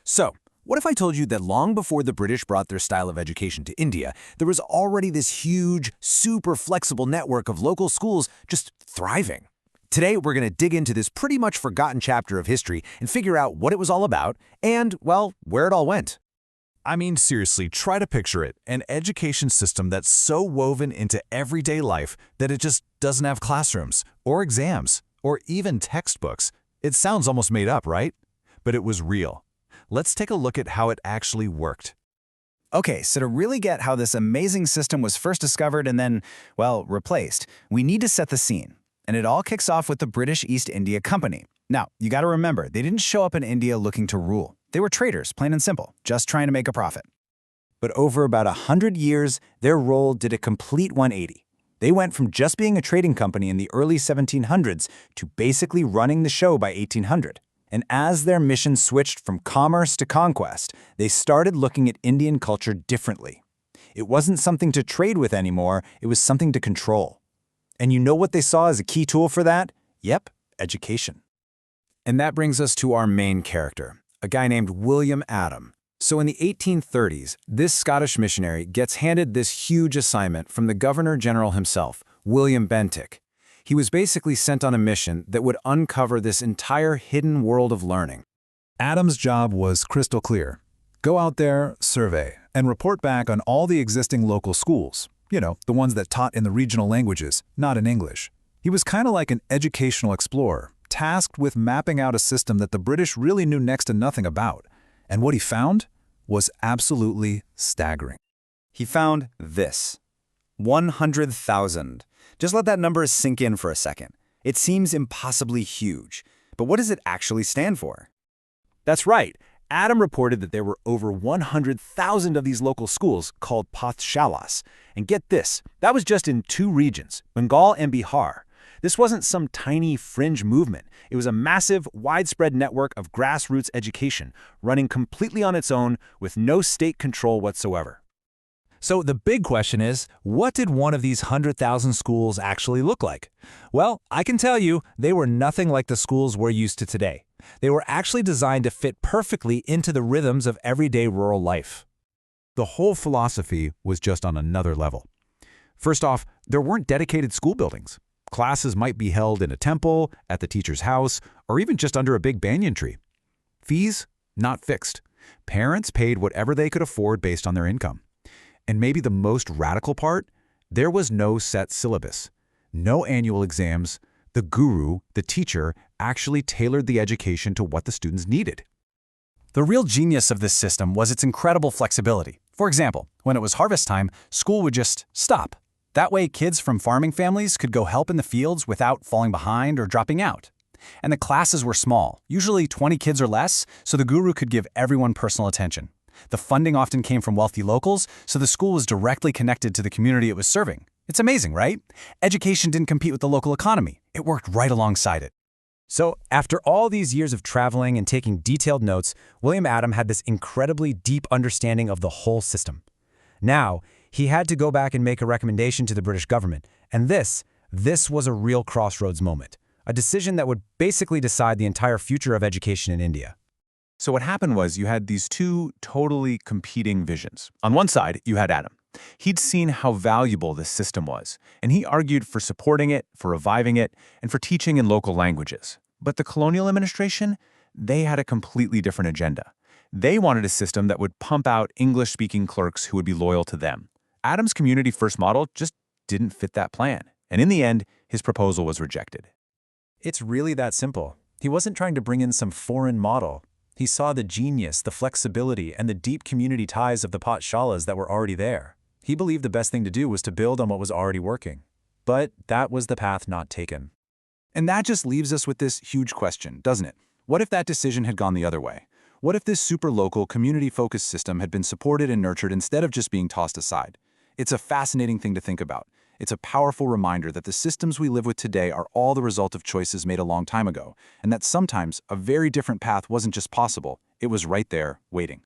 So, what if I told you that long before the British brought their style of education to India, there was already this huge, super flexible network of local schools just thriving? Today, we're going to dig into this pretty much forgotten chapter of history and figure out what it was all about and, well, where it all went. I mean, seriously, try to picture it. An education system that's so woven into everyday life that it just doesn't have classrooms, or exams, or even textbooks. It sounds almost made up, right? But it was real. Let's take a look at how it actually worked. Okay, so to really get how this amazing system was first discovered and then, well, replaced, we need to set the scene. And it all kicks off with the British East India Company. Now, you gotta remember, they didn't show up in India looking to rule. They were traders, plain and simple, just trying to make a profit. But over about 100 years, their role did a complete 180. They went from just being a trading company in the early 1700s to basically running the show by 1800. And as their mission switched from commerce to conquest, they started looking at Indian culture differently. It wasn't something to trade with anymore, it was something to control. And you know what they saw as a key tool for that? Yep, education. And that brings us to our main character, a guy named William Adam. So in the 1830s, this Scottish missionary gets handed this huge assignment from the Governor-General himself, William Bentinck. He was basically sent on a mission that would uncover this entire hidden world of learning. Adam's job was crystal clear. Go out there, survey, and report back on all the existing local schools. You know, the ones that taught in the regional languages, not in English. He was kind of like an educational explorer, tasked with mapping out a system that the British really knew next to nothing about. And what he found was absolutely staggering. He found this: 100,000. Just let that number sink in for a second. It seems impossibly huge. But what does it actually stand for? That's right. Adam reported that there were over 100,000 of these local schools called pathshalas. And get this, that was just in two regions, Bengal and Bihar. This wasn't some tiny fringe movement. It was a massive, widespread network of grassroots education, running completely on its own with no state control whatsoever. So the big question is, what did one of these 100,000 schools actually look like? Well, I can tell you, they were nothing like the schools we're used to today. They were actually designed to fit perfectly into the rhythms of everyday rural life. The whole philosophy was just on another level. First off, there weren't dedicated school buildings. Classes might be held in a temple, at the teacher's house, or even just under a big banyan tree. Fees? Not fixed. Parents paid whatever they could afford based on their income. And maybe the most radical part? There was no set syllabus. No annual exams. The guru, the teacher, actually tailored the education to what the students needed. The real genius of this system was its incredible flexibility. For example, when it was harvest time, school would just stop. That way, kids from farming families could go help in the fields without falling behind or dropping out. And the classes were small, usually 20 kids or less, so the guru could give everyone personal attention. The funding often came from wealthy locals, so the school was directly connected to the community it was serving. It's amazing, right? Education didn't compete with the local economy. It worked right alongside it. So, after all these years of traveling and taking detailed notes, William Adam had this incredibly deep understanding of the whole system. Now, he had to go back and make a recommendation to the British government, and this was a real crossroads moment, a decision that would basically decide the entire future of education in India. So what happened was you had these two totally competing visions. On one side, you had Adam. He'd seen how valuable this system was, and he argued for supporting it, for reviving it, and for teaching in local languages. But the colonial administration, they had a completely different agenda. They wanted a system that would pump out English-speaking clerks who would be loyal to them. Adam's community-first model just didn't fit that plan, and in the end, his proposal was rejected. It's really that simple. He wasn't trying to bring in some foreign model. He saw the genius, the flexibility, and the deep community ties of the pathshalas that were already there. He believed the best thing to do was to build on what was already working. But that was the path not taken. And that just leaves us with this huge question, doesn't it? What if that decision had gone the other way? What if this super local, community-focused system had been supported and nurtured instead of just being tossed aside? It's a fascinating thing to think about. It's a powerful reminder that the systems we live with today are all the result of choices made a long time ago, and that sometimes a very different path wasn't just possible, it was right there, waiting.